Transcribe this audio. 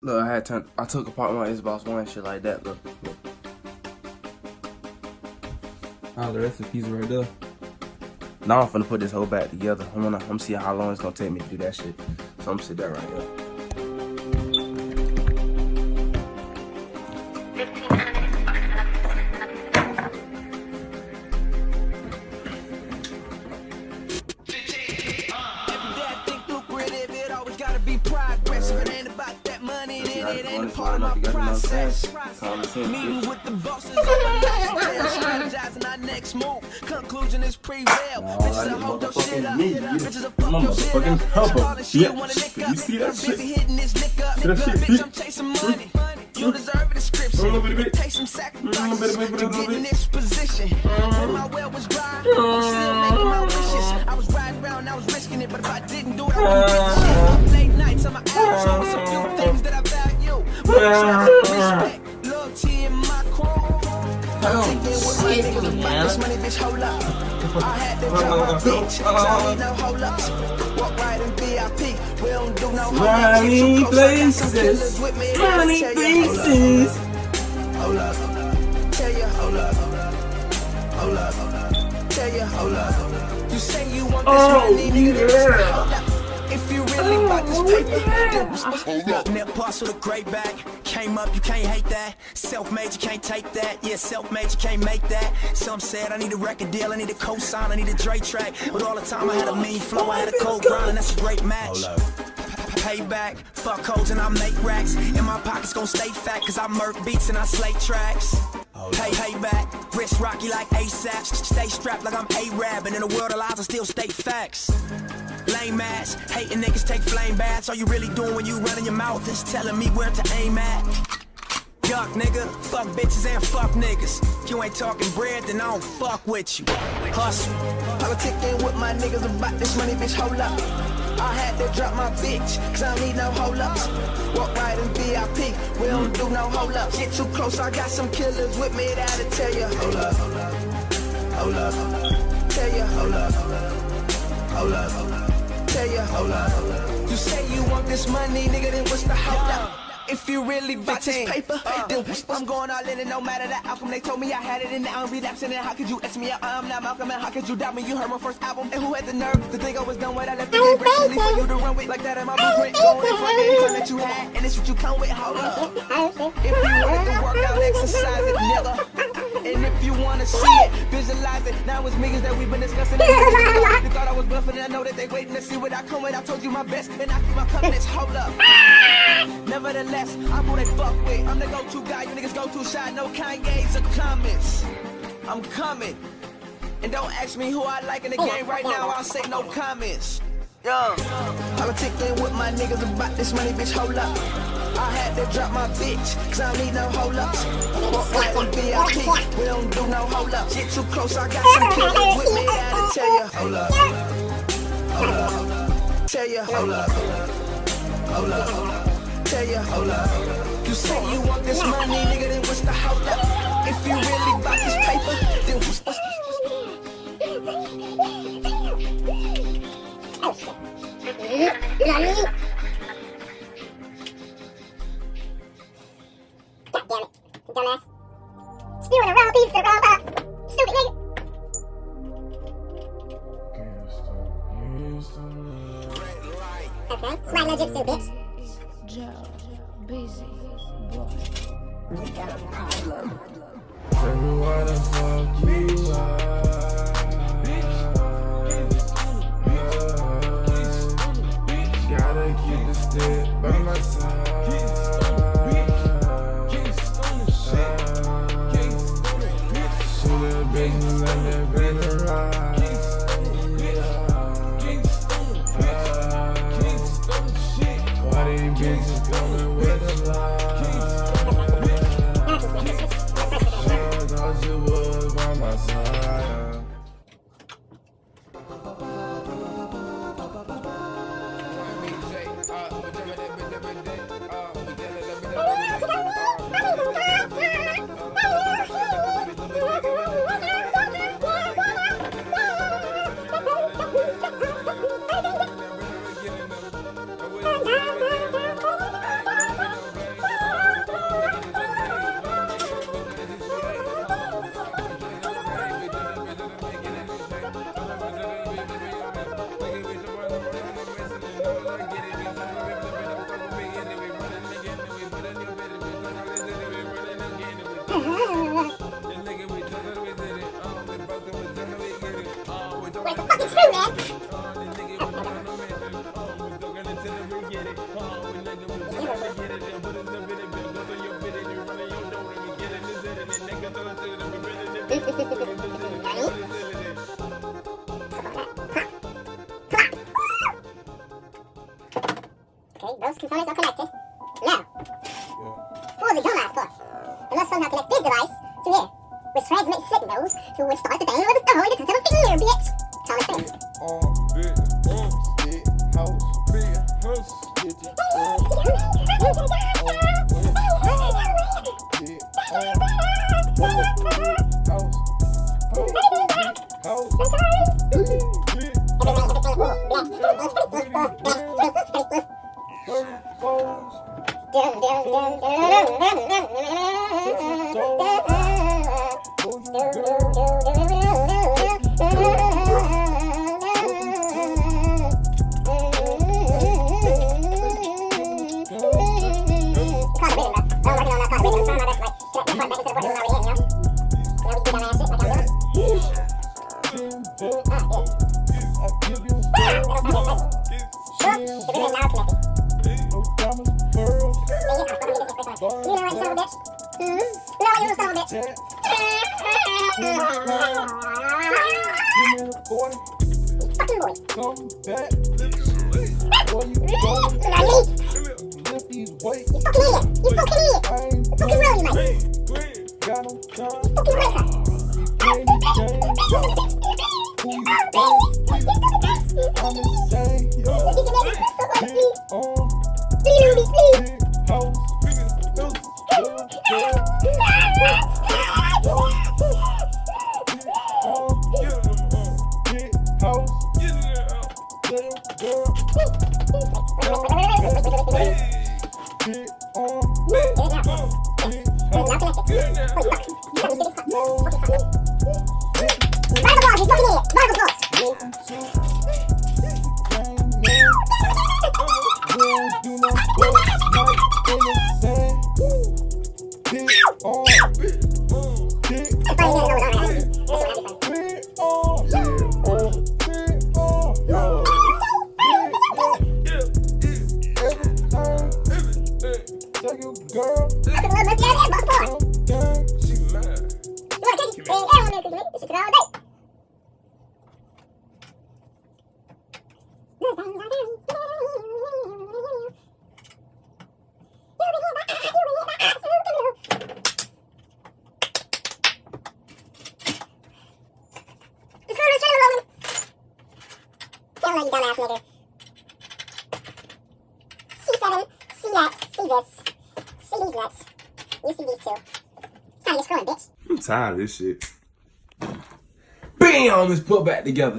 Look, I took apart my Xbox One and shit like that. Look. Oh, the recipes right there. Now I'm finna put this whole back together. I'm see how long it's gonna take me to do that shit. So I'm gonna sit that right here. Meeting with the bosses strategizing our next move. Conclusion is prevail. Bitches will hold your shit up. Bitches will fuck your shit up. All the shit wanna lick up. I'm busy hitting this lick up. Bitch, I'm chasing money. You deserve a description. Take some sacrifice to get in this position. When my well was dry, I'm still making my wishes. I was riding around, I was risking it, but if I didn't do it, I wouldn't get the shit. Late nights on my ass, always a few things that I value. Respect, loyalty in my crew. I'm taking with my niggas about this money, bitch, hold up. I had to drop my bitch, so I need no hold ups. Walk right in VIP, we don't do no hold ups. Running places, running places. Hold up, tell you, hold up, hold up, tell you, hold up. You say you want this money, nigga, hold up. If you really about this paper, then net boss with a great bag. Came up, you can't hate that. Self-made, you can't take that. Yeah, self-made, you can't make that. Some said I need a record deal, I need a co-sign, I need a Dre track. But all the time I had a mean flow, I had a cold grind, and that's a great match. Payback, fuck hoes and I make racks. In my pockets gon' stay fat, cause I murk beats and I slay tracks. Payback, wrist rocky like ASAP. Stay strapped like I'm A-Rab, and in a world of lies I still state facts. Lame ass, hating niggas take flame baths. All you really doing when you running your mouth is telling me where to aim at. Yuck, nigga, fuck bitches and fuck niggas. If you ain't talking bread, then I don't fuck with you. Hustle. Politicking with my niggas about this money, bitch, hold up. I had to drop my bitch, cause I don't need no hold ups. Walk right in VIP, we don't do no hold ups. Get too close, I got some killers with me that'll tell you. Hold up, hold up, tell you, hold up, hold up. Tell you, hold up. You say you want this money, nigga, then what's the hold up? If you really about this paper, then I'm going all in, and no matter the outcome. They told me I had it and now I'm relapsing. And how could you X me out? I'm not Malcolm, and how could you doubt me? You heard my first album, and who had the nerve to think I was done with? I left the game graciously for you to run with like that in my blueprint. Going in front of anything that you had, and it's what you come with. Hold up. If you wanted to work out, exercise it, nigga. And if you wanna see it, visualize it. Now it's millions that we've been discussing. You thought I was bluffing, and I know that they waiting to see what I come with. I told you my best, and I keep my confidence. Hold up. Nevertheless, I'm who they fuck with. I'm the go-to guy, you niggas go too shy. No Kanye's or comments. I'm coming. And don't ask me who I like in the game right now, I'll say no comments. Yo, politicking with my niggas about this money, bitch, hold up. I had to drop my bitch, cause I don't need no hold ups. Walk right on VIP, we don't do no hold ups. Get too close, I got some killers with me that'll tell you. Hold up, hold up, tell you, hold up, hold up. Tell you, hold up. You say you want this money, nigga, then what's the hold up? If you really about this paper, then what's the... Oh shit. Nani? God damn it, dumbass. Spewing around these to the wrong box. Stupid nigga. Okay, slide no jitsu, bitch. Joe, busy, boy. We got a problem. Tell me why the fuck you are. Gotta keep the stick by my side. Shoot a bitch and let that bitch ride. Why these bitches coming with a lie? Thought you was by my side. it's true, man. Okay, those components are connected. Now, for the dumbass part, I must somehow connect this device to here, which transmits signals to which starts the thing with the holy touch of a finger, bitch. Thomas Banks. I'm tired of this shit. Bam! It's put back together.